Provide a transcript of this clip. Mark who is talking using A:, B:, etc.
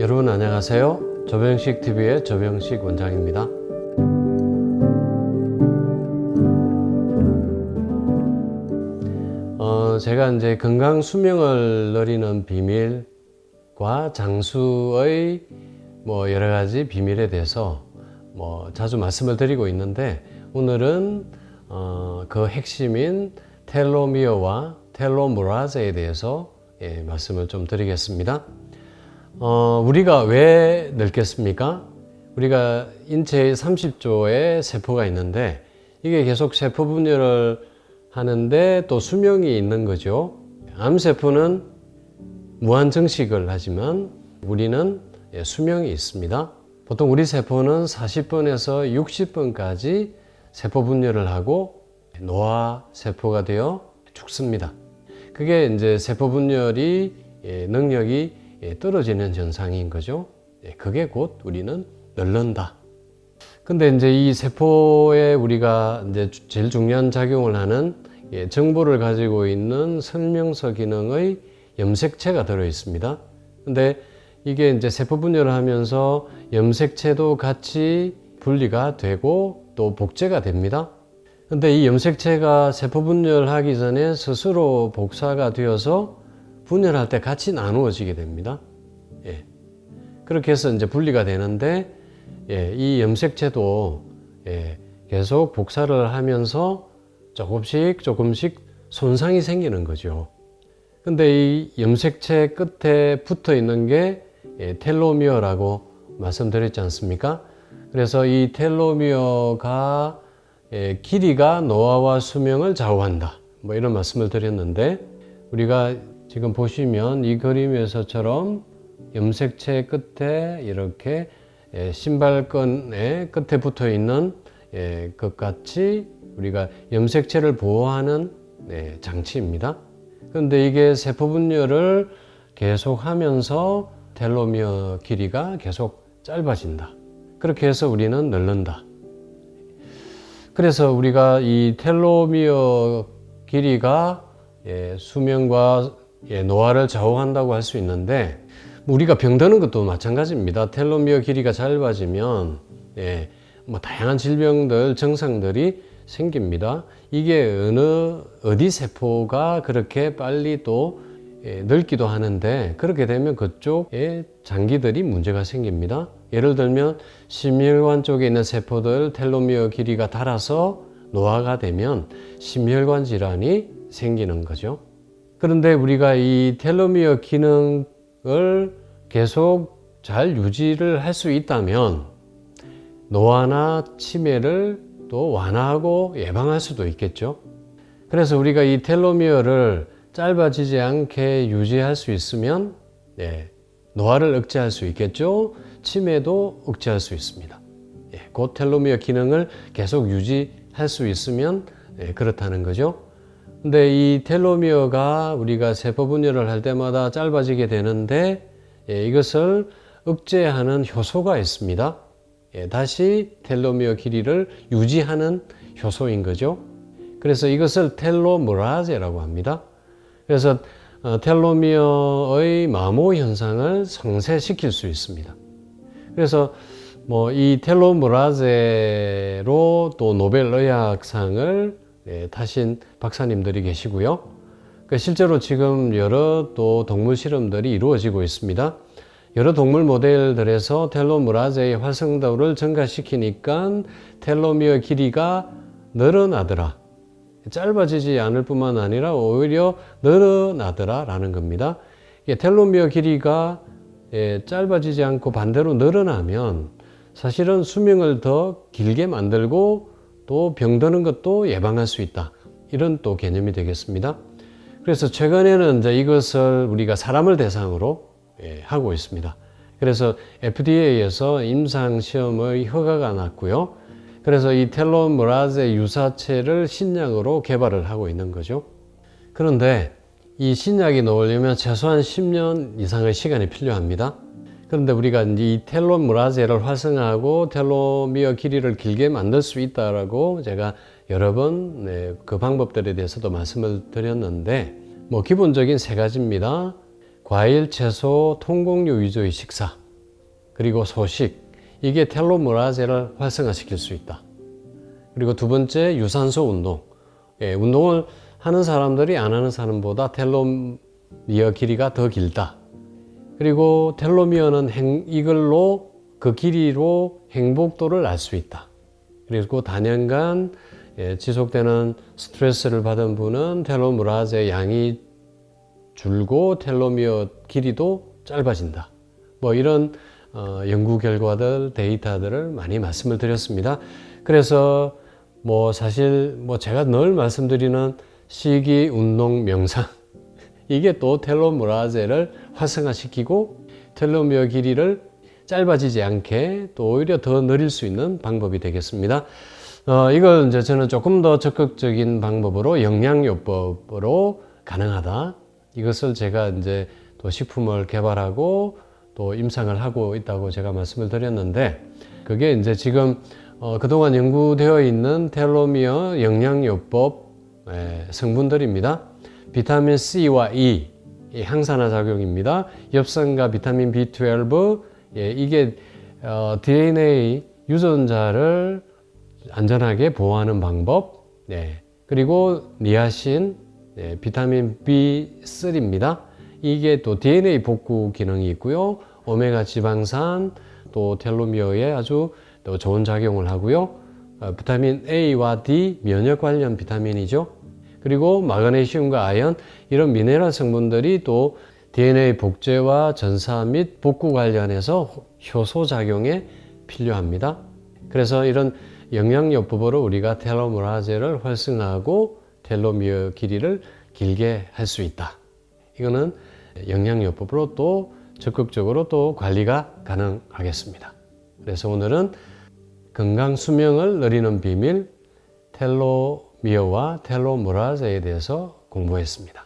A: 여러분 안녕하세요. 조병식TV의 조병식 원장입니다. 제가 이제 건강 수명을 늘리는 비밀과 장수의 여러 가지 비밀에 대해서 자주 말씀을 드리고 있는데, 오늘은 그 핵심인 텔로미어와 텔로메라제에 대해서 말씀을 좀 드리겠습니다. 우리가 왜 늙겠습니까? 우리가 인체에 30조의 세포가 있는데, 이게 계속 세포 분열을 하는데 또 수명이 있는 거죠. 암세포는 무한 증식을 하지만 우리는 수명이 있습니다. 보통 우리 세포는 40번에서 60번까지 세포 분열을 하고 노화 세포가 되어 죽습니다. 그게 이제 세포 분열이 능력이 떨어지는 현상인 거죠. 그게 곧 우리는 늙는다. 근데 이제 이 세포에 우리가 이제 제일 중요한 작용을 하는 정보를 가지고 있는 설명서 기능의 염색체가 들어 있습니다. 근데 이게 이제 세포 분열을 하면서 염색체도 같이 분리가 되고 또 복제가 됩니다. 근데 이 염색체가 세포 분열하기 전에 스스로 복사가 되어서 분열할 때 같이 나누어지게 됩니다. 그렇게 해서 이제 분리가 되는데, 이 염색체도 계속 복사를 하면서 조금씩 손상이 생기는 거죠. 근데 이 염색체 끝에 붙어 있는 게 텔로미어라고 말씀드렸지 않습니까? 그래서 이 텔로미어가 길이가 노화와 수명을 좌우한다, 이런 말씀을 드렸는데, 우리가 지금 보시면 이 그림에서처럼 염색체 끝에 이렇게 신발끈의 끝에 붙어 있는 것 같이 우리가 염색체를 보호하는 장치입니다. 그런데 이게 세포 분열을 계속하면서 텔로미어 길이가 계속 짧아진다. 그렇게 해서 우리는 늙는다. 그래서 우리가 이 텔로미어 길이가 수명과 노화를 좌우한다고 할 수 있는데, 우리가 병드는 것도 마찬가지입니다. 텔로미어 길이가 짧아지면 다양한 질병들, 증상들이 생깁니다. 이게 어디 세포가 그렇게 빨리 또 늙기도 하는데, 그렇게 되면 그쪽에 장기들이 문제가 생깁니다. 예를 들면 심혈관 쪽에 있는 세포들 텔로미어 길이가 닳아서 노화가 되면 심혈관 질환이 생기는 거죠. 그런데 우리가 이 텔로미어 기능을 계속 잘 유지를 할 수 있다면 노화나 치매를 또 완화하고 예방할 수도 있겠죠. 그래서 우리가 이 텔로미어를 짧아지지 않게 유지할 수 있으면 노화를 억제할 수 있겠죠. 치매도 억제할 수 있습니다. 그 텔로미어 기능을 계속 유지할 수 있으면 그렇다는 거죠. 근데 이 텔로미어가 우리가 세포 분열을 할 때마다 짧아지게 되는데, 이것을 억제하는 효소가 있습니다. 다시 텔로미어 길이를 유지하는 효소인 거죠. 그래서 이것을 텔로메라제라고 합니다. 그래서 텔로미어의 마모 현상을 상쇄시킬 수 있습니다. 그래서 이 텔로메라제로 또 노벨 의학상을 타신 박사님들이 계시고요. 실제로 지금 여러 또 동물 실험들이 이루어지고 있습니다. 여러 동물 모델들에서 텔로메라제의 활성도를 증가시키니까 텔로미어 길이가 늘어나더라. 짧아지지 않을 뿐만 아니라 오히려 늘어나더라 라는 겁니다. 텔로미어 길이가 짧아지지 않고 반대로 늘어나면 사실은 수명을 더 길게 만들고 또 병드는 것도 예방할 수 있다, 이런 또 개념이 되겠습니다. 그래서 최근에는 이제 이것을 우리가 사람을 대상으로 하고 있습니다. 그래서 FDA에서 임상시험의 허가가 났고요. 그래서 이 텔로메라제 유사체를 신약으로 개발을 하고 있는 거죠. 그런데 이 신약이 나오려면 최소한 10년 이상의 시간이 필요합니다. 그런데 우리가 이 텔로메라제를 활성화하고 텔로미어 길이를 길게 만들 수 있다라고 제가 여러 번 그 방법들에 대해서도 말씀을 드렸는데, 기본적인 세 가지입니다. 과일, 채소, 통곡류 위주의 식사, 그리고 소식, 이게 텔로메라제를 활성화시킬 수 있다. 그리고 두 번째, 유산소 운동. 운동을 하는 사람들이 안 하는 사람보다 텔로미어 길이가 더 길다. 그리고 텔로미어는 이걸로 그 길이로 행복도를 알 수 있다. 그리고 단연간 지속되는 스트레스를 받은 분은 텔로메라제 양이 줄고 텔로미어 길이도 짧아진다. 뭐 이런 연구 결과들, 데이터들을 많이 말씀을 드렸습니다. 그래서 뭐 사실 뭐 제가 늘 말씀드리는 식이, 운동, 명상, 이게 또 텔로메라제를 활성화시키고 텔로미어 길이를 짧아지지 않게 또 오히려 더 늘릴 수 있는 방법이 되겠습니다. 이걸 이제 저는 조금 더 적극적인 방법으로 영양요법으로 가능하다. 이것을 제가 이제 또 식품을 개발하고 또 임상을 하고 있다고 제가 말씀을 드렸는데, 그게 이제 지금 그동안 연구되어 있는 텔로미어 영양요법 성분들입니다. 비타민 C와 E, 항산화 작용입니다. 엽산과 비타민 B12, 이게 DNA 유전자를 안전하게 보호하는 방법, 그리고 니아신, 비타민 B3입니다. 이게 또 DNA 복구 기능이 있고요. 오메가 지방산, 또 텔로미어에 아주 또 좋은 작용을 하고요. 비타민 A와 D, 면역 관련 비타민이죠. 그리고 마그네슘과 아연, 이런 미네랄 성분들이 또 DNA 복제와 전사 및 복구 관련해서 효소 작용에 필요합니다. 그래서 이런 영양요법으로 우리가 텔로메라제를 활성화하고 텔로미어 길이를 길게 할 수 있다. 이거는 영양요법으로 또 적극적으로 또 관리가 가능하겠습니다. 그래서 오늘은 건강 수명을 늘리는 비밀 텔로미어와 텔로메라제에 대해서 공부했습니다.